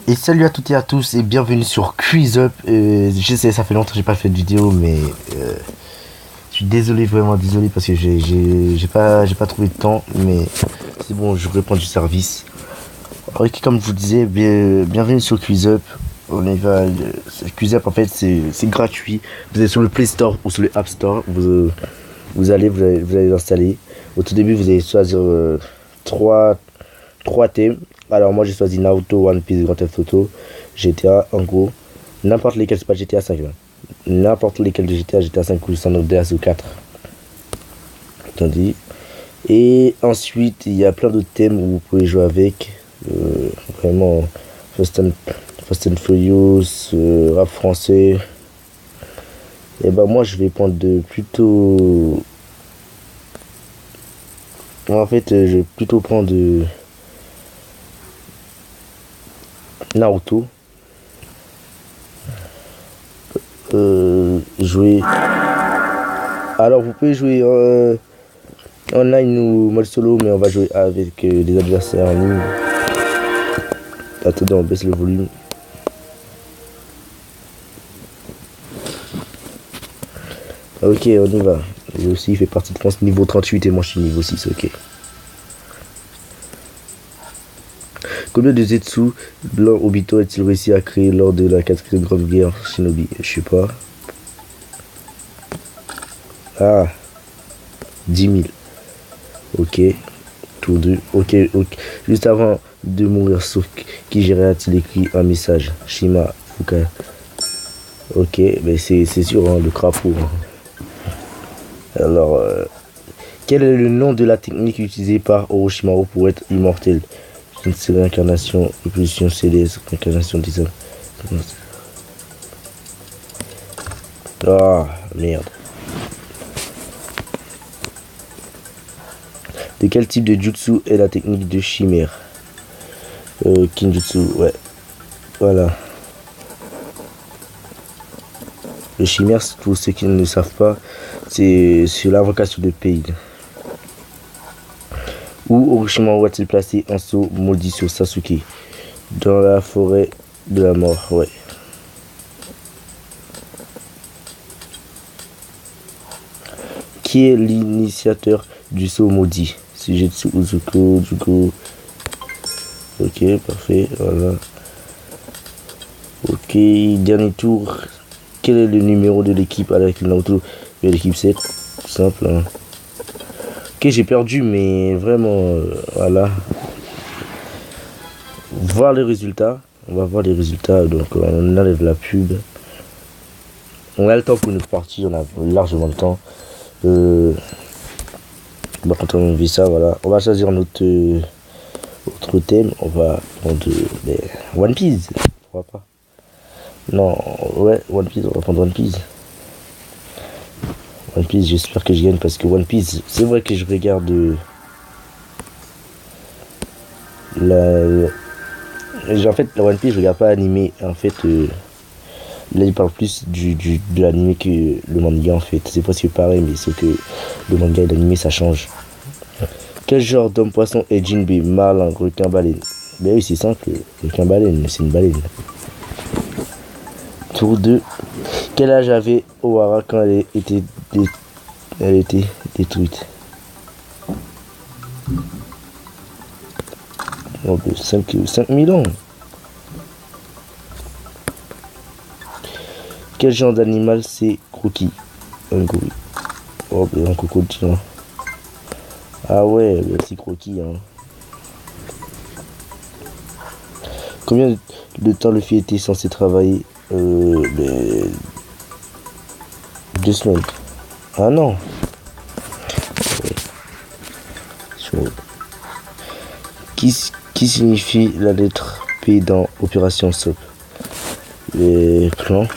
Et salut à toutes et à tous et bienvenue sur Quiz Up. Je sais, ça fait longtemps que j'ai pas fait de vidéo, mais je suis désolé, vraiment désolé parce que j'ai pas trouvé de temps, mais c'est bon, je réponds du service. Alors, comme je vous disais, bienvenue sur Quiz Up. On y va. Quiz Up en fait c'est gratuit. Vous êtes sur le Play Store ou sur le App Store. Vous allez l'installer. Au tout début, vous allez choisir trois thèmes. Alors moi j'ai choisi Naruto, One Piece, Grand Theft Auto, GTA, en gros. N'importe lesquels, c'est pas GTA 5 là. N'importe lesquels de GTA 5 ou San Andreas ou 4. Attendez. Et ensuite il y a plein d'autres thèmes où vous pouvez jouer avec. Vraiment Fast and Furious, rap français. Et bah moi je vais prendre de plutôt... En fait je vais plutôt prendre de... Naruto. Jouer. Alors vous pouvez jouer online ou mode solo, mais on va jouer avec des adversaires en ligne. Attendez, on baisse le volume. Ok, on y va. Lui aussi il fait partie de France niveau 38 et moi je suis niveau 6, ok. Combien de Zetsu blancs Obito a-t-il réussi à créer lors de la 4e grande guerre Shinobi? Je sais pas. Ah, 10 000. Ok. Tour 2. Ok. Juste avant de mourir, Kijire a-t-il écrit un message? Shima Fuka. Ok, mais c'est sûr, hein, le crapaud. Hein. Alors, quel est le nom de la technique utilisée par Orochimaru pour être immortel? C'est l'incarnation, épulsion céleste, incarnation des hommes. Ah, merde. De quel type de jutsu est la technique de chimère? Kinjutsu, ouais. Voilà. Le chimère, pour ceux qui ne le savent pas, c'est l'invocation de Pain. Où Orochimaru a-t-il placé un sceau maudit sur Sasuke? Dans la forêt de la mort, ouais. Qui est l'initiateur du sceau maudit? Sujetsu Uzuko, Jugo. Ok, parfait, voilà. Ok, dernier tour. Quel est le numéro de l'équipe avec le Naruto? L'équipe 7, simple. Hein. Ok, j'ai perdu, mais vraiment, voilà. Voir les résultats. On va voir les résultats, donc on enlève la pub. On a le temps pour nous partir, on a largement le temps. On va continuer ça, voilà. On va choisir notre autre thème. On va prendre One Piece. Pourquoi pas? Non, ouais, One Piece, on va prendre One Piece. One Piece, j'espère que je gagne parce que One Piece, c'est vrai que je regarde en fait, la One Piece, je regarde pas animé. En fait, là, il parle plus de l'animé que le manga, en fait. C'est presque pareil, mais c'est que le manga et l'animé, ça change. Quel genre d'homme poisson est Jinbe? Marlin, requin, baleine? Ben oui, c'est simple. Requin, baleine, c'est une baleine. Tour 2. Quel âge avait Ohara quand elle était détruite? Donc 5 000 ans. Quel genre d'animal c'est Croquis? Un gorille. Oh, un crocodile. Hein. Ah ouais, c'est Croquis. Hein. Combien de temps le fils était censé travailler? 2 semaines. Ah non. Ouais. Qui signifie la lettre P dans Opération SOP? Les plans.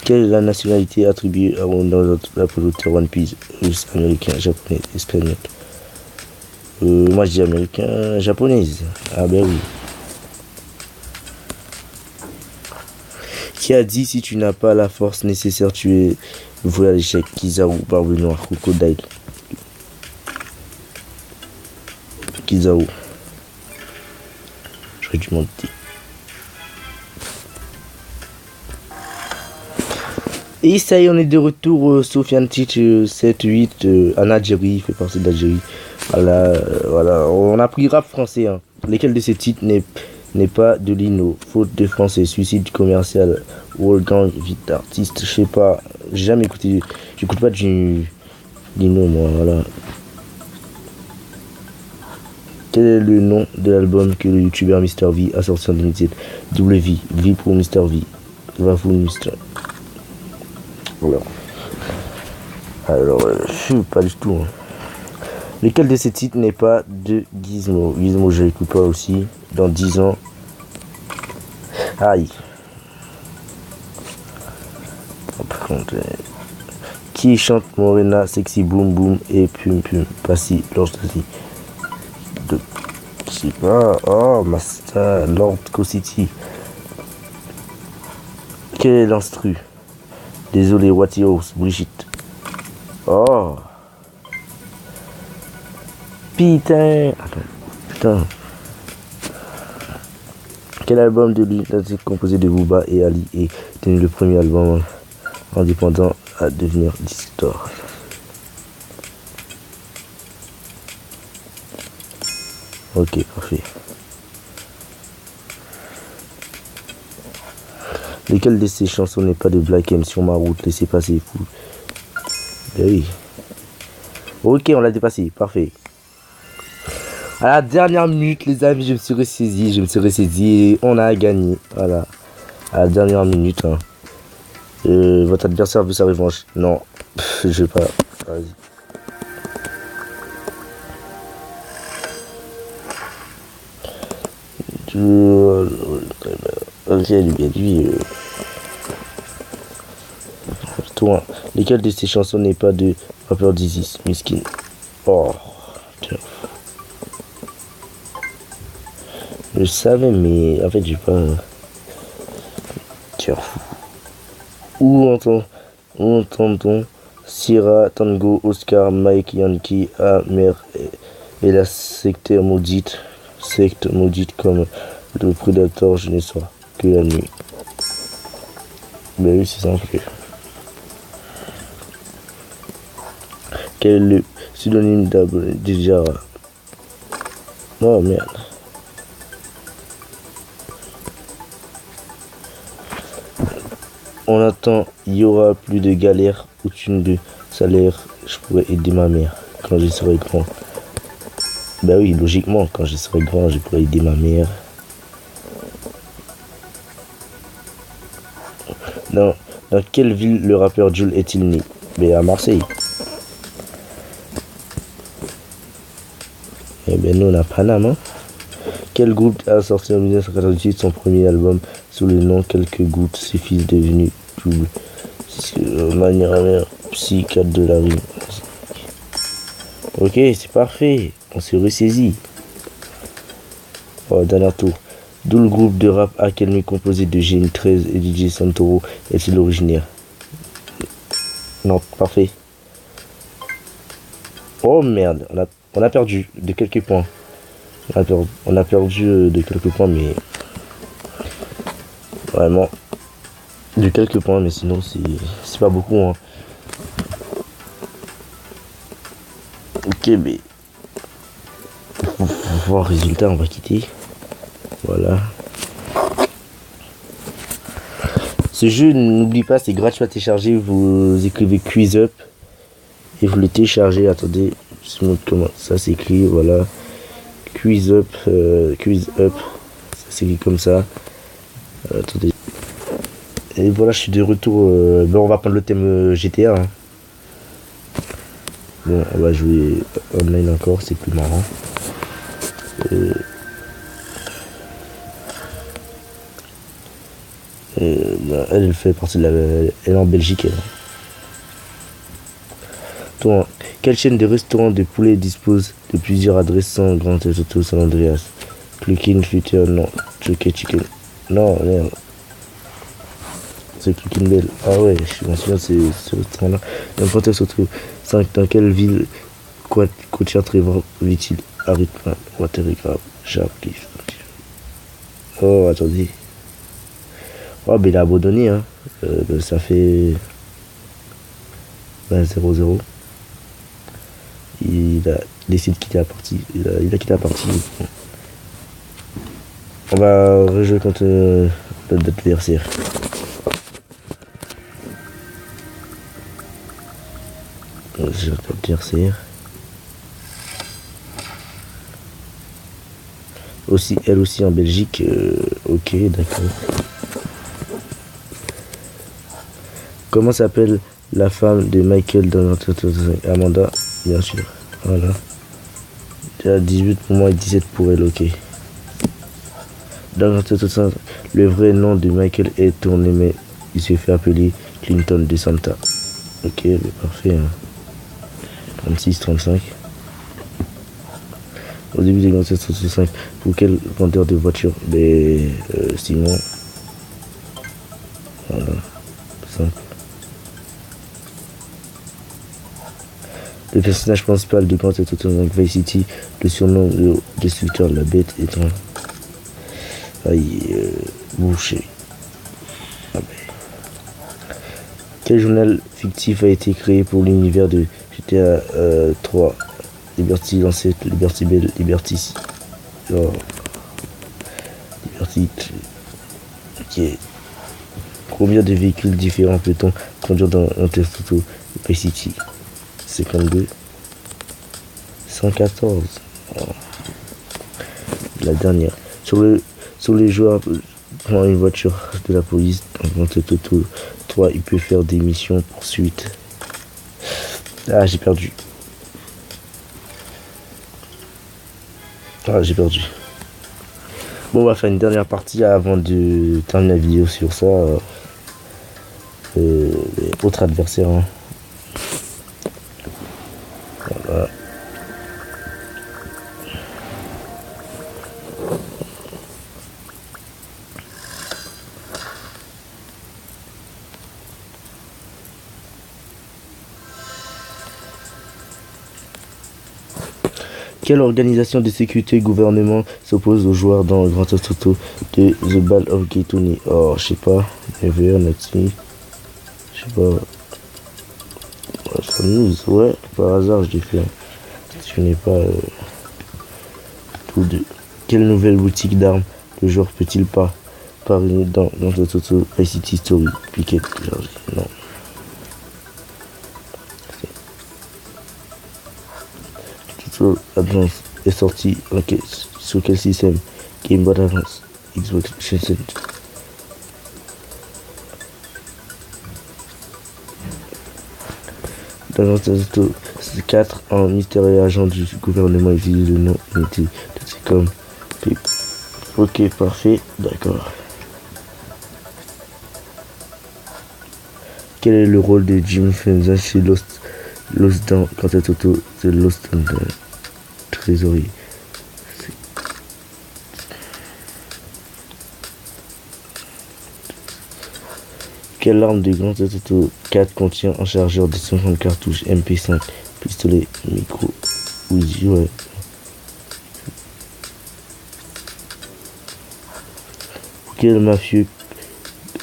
Quelle est la nationalité attribuée à la producteur One Piece? Russe, américain, japonais, espagnol. Moi je dis américain, japonaise. Ah ben oui. Qui a dit si tu n'as pas la force nécessaire, tu es voué à l'échec? Kizaru, Barbe Noire, Crocodile. Kizao. J'aurais dû monter. Et ça y est, on est de retour. Sofiane Tite 7-8 en Algérie, fait partie d'Algérie. Voilà, voilà, on a pris rap français. Hein. Lesquels de ces titres n'est pas de Lino? Faute de français, suicide commercial, Wolfgang, vie d'artiste, je sais pas. J'ai jamais écouté, j'écoute pas du Lino, moi, voilà. Quel est le nom de l'album que le youtubeur Mr V a sorti en 2017? Double V, V pour Mr V. Va pour Mr. Alors, pas du tout. Hein. Lequel de ces titres n'est pas de Gizmo? Gizmo, je l'écoute pas aussi. Dans 10 ans. Aïe. Par contre, qui chante Morena, Sexy Boom Boom et Pum Pum? Passy, Lord City. Je sais pas. Oh, Master, Lord City. Quel est l'instru? Désolé, What Yours, Brigitte. Oh. Putain. Putain. Quel album de lui est composé de Booba et Ali est devenu le premier album indépendant à devenir disque d'or? Ok, parfait. Lesquelles de ces chansons n'est pas de Black M? Sur ma route, laissez passer, fou. Ben oui. Ok, on l'a dépassé, parfait. À la dernière minute, les amis, je me suis ressaisi et on a gagné. Voilà. À la dernière minute. Hein. Votre adversaire veut sa revanche. Non, je vais pas. Vas-y. Ok, lui. Toi, lesquelles de ces chansons n'est pas de rappeur d'Isis, Miskin? Oh, tiens. Je savais, mais en fait, j'ai pas. Tiens. Où entend-on Syrah, Tango, Oscar, Mike, Yankee, Amer et la secte maudite comme le prédateur, je ne sois que la nuit. Ben oui, c'est simple. Quel est le pseudonyme de Jara? Oh merde. On attend, il y aura plus de galères, aucune de salaire, je pourrais aider ma mère quand je serai grand. Ben oui, logiquement, quand je serai grand, je pourrais aider ma mère. Dans quelle ville le rappeur Jul est-il né? Ben à Marseille. Eh ben nous on a Panama. Hein? Quel groupe a sorti en 1998 son premier album sous le nom Quelques gouttes suffisent devenu double? Manière psy 4 de la rue. Ok, c'est parfait. On s'est ressaisi. Oh, dernier tour. D'où le groupe de rap Academy composé de GN13 et DJ Santoro est-il originaire? Non, parfait. Oh merde, on a perdu de quelques points. On a perdu de quelques points, mais vraiment de quelques points, mais sinon c'est pas beaucoup. Hein. Ok, mais pour voir le résultat, on va quitter. Voilà. Ce jeu, n'oublie pas, c'est gratuit à télécharger. Vous écrivez Quiz Up et vous le téléchargez. Attendez, je vous montre comment ça s'écrit. Voilà. Quiz Up. Ça s'écrit comme ça. Attendez. Et voilà, je suis de retour. Bon, on va prendre le thème GTA. Hein. Bon, on va jouer online encore, c'est plus marrant. Elle fait partie de elle est en Belgique. Toi, quelle chaîne de restaurants de poulet dispose de plusieurs adresses sans Grand Auto San Andreas? Clickin Future, non. Chucky Chicken, non, merde. C'est Clickin Bell. Ah ouais, je me souviens de ce restaurant-là. Dans le contexte auto 5, dans quelle ville côtière Trevor vit-il? Arithman, Watergraph, Sharpcliff. Oh, attendez. Oh, mais il a abandonné, hein. Ça fait 0-0. Il a décidé de quitter la partie. Il a quitté la partie. On va rejouer contre notre adversaire. Aussi, elle aussi en Belgique. Ok, d'accord. Comment s'appelle la femme de Michael dans Amanda, bien sûr. Voilà. Déjà 18 pour moi et 17 pour elle, ok. Dans le vrai nom de Michael est tourné, mais il se fait appeler Clinton de Santa. Ok, parfait. Hein. 36-35. Au début des 1965, pour quel vendeur de voitures? Simon. Voilà. Simple. Le personnage principal de Grand Theft Auto Vice City, le surnom de destructeur de la bête est un... boucher. Ah ben. Quel journal fictif a été créé pour l'univers de GTA 3? Liberty Lancet, Liberty Bell, Liberty. Oh. Liberty. Ok. Combien de véhicules différents peut-on conduire dans un Theft Auto Vice City? 52. 114. Oh. La dernière. Sur les joueurs prend une voiture de la police dans Grand Theft Auto 3, il peut faire des missions poursuite. Ah, j'ai perdu. Ah, j'ai perdu. Bon, on va faire une dernière partie avant de terminer la vidéo sur ça. Autre adversaire. Hein. Voilà. Quelle organisation de sécurité gouvernement s'oppose aux joueurs dans le Grand Theft Auto de The Ball of Gay Tony? Oh, je sais pas. Never, Natsumi. Je sais pas. Ça news, ouais, par hasard je l'ai fait. Je connais pas tout de. Quelle nouvelle boutique d'armes le joueur peut-il pas parrainer dans Grand Theft Auto Vice City Story? Piquet, non. Advance est sorti sur quel système? Game Boy Advance, Xbox 360. Dans Grand Theft Auto 4, un mystérieux agent du gouvernement utilise le nom unité de comme Pip. Ok, parfait, d'accord. Quel est le rôle de Jim Fenza chez Lost dans Grand Theft Auto The Lost and Trésorier? Quelle arme de Grand Theft Auto 4 contient un chargeur de 50 cartouches MP5, pistolet, micro, Uzi, ouais. Quel mafieux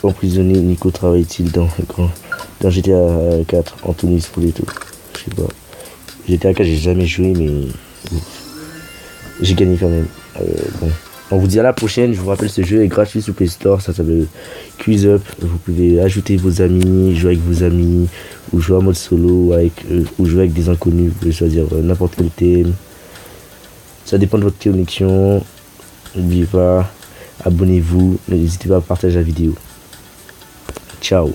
emprisonné Nico travaille-t-il dans GTA 4? Anthony Spoleto. Je sais pas. GTA 4 j'ai jamais joué mais j'ai gagné quand même. Bon. On vous dit à la prochaine. Je vous rappelle, ce jeu est gratuit sur Play Store. Ça s'appelle Quiz Up. Vous pouvez ajouter vos amis, jouer avec vos amis, ou jouer en mode solo, ou jouer avec des inconnus. Vous pouvez choisir n'importe quel thème. Ça dépend de votre connexion. N'oubliez pas, abonnez-vous. N'hésitez pas à partager la vidéo. Ciao.